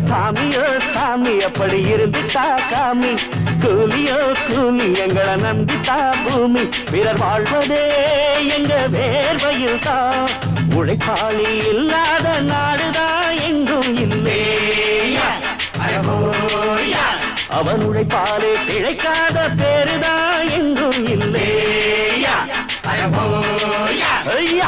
சாமியோ சாமி அப்படி இருந்துட்டா காமி, கூலியோ கூலி எங்களை நம்பிட்டா பூமி. பிறர் வாழ்வதே எங்க வேர்வையில் தான், உழைப்பாளி இல்லாத நாடுதான் எங்கும் இல்லையா. அவன் உழைப்பாலே பிழைக்காத பேருதான் எங்கும் இல்லையா. ஐயா